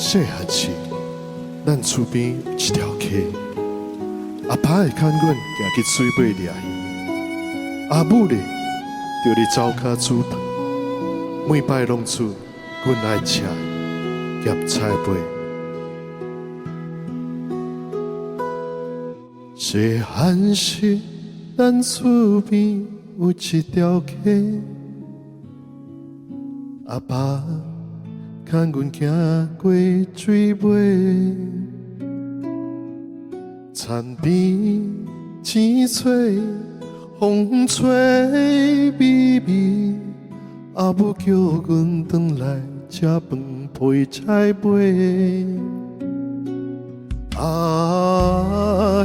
细汉时，咱厝边有一条溪，阿爸会牵阮行去水尾掠鱼，阿母呢就伫灶骹煮饭，每摆拢煮阮爱吃的咸菜粿。细汉时，咱厝边有一条溪，阿爸牵阮行过水尾，田边青翠，风吹微微，阿母叫阮转来吃饭配菜粿。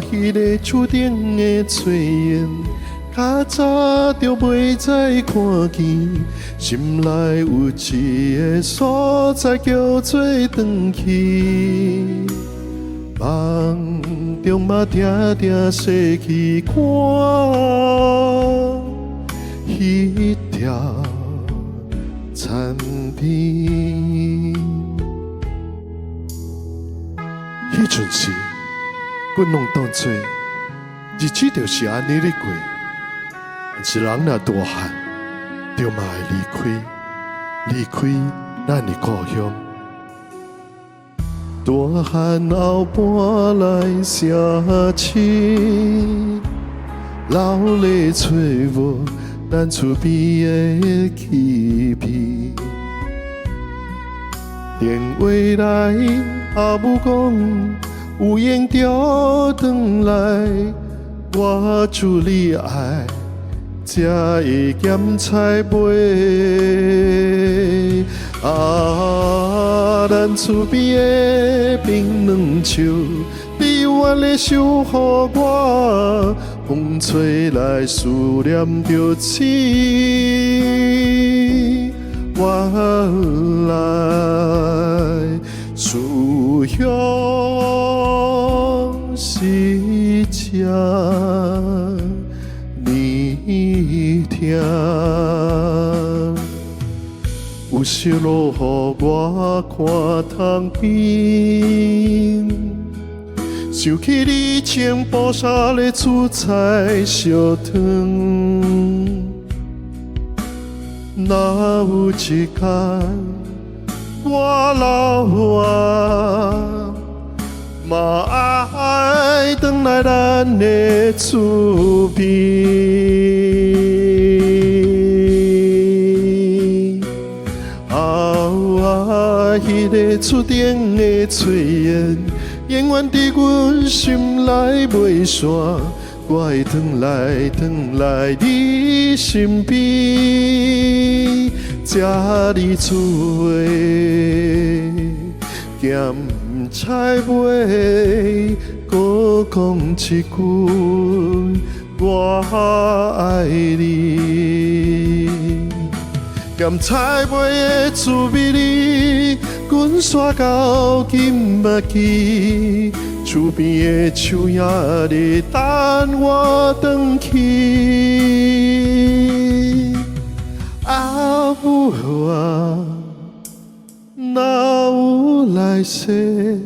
迄个树顶的炊烟，较早就袂再看见，心内有一个所在叫做转去。梦中嘛定定醒去看，迄条田边。迄阵时，阮拢当作日子就是安尼咧过。但是人若大汉，就嘛会离开咱的故乡。大汉后搬来城市，流泪找无咱厝边的气味。电话来，阿母讲有闲就转来，我煮你爱食的咸菜粿。咱厝边的槟榔树，你愿咧守护我，风吹来思念着你。我来思乡是这呢听，有小路予我看窗边，想起你穿布衫咧煮菜烧汤。若有一天我老啊，嘛爱回来咱的厝边。迄个厝顶的炊烟，永远伫阮心内袂散。我会回来你身边，吃你煮的咸菜粿，搁讲一句我爱你。咸菜粿的滋味里，阮刷到今仔日。厝边的树影咧等我转去，阿母啊，若有来世，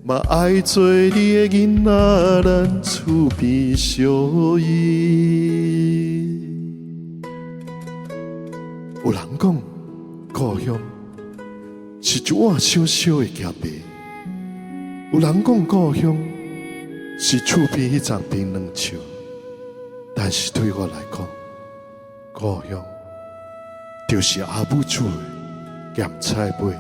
嘛爱做你的囡仔，咱厝边相依。有人讲，故乡是一碗小小的咸饭。有人讲故乡是厝边迄丛槟榔树，但是对我来讲，故乡就是阿母煮的咸菜粿。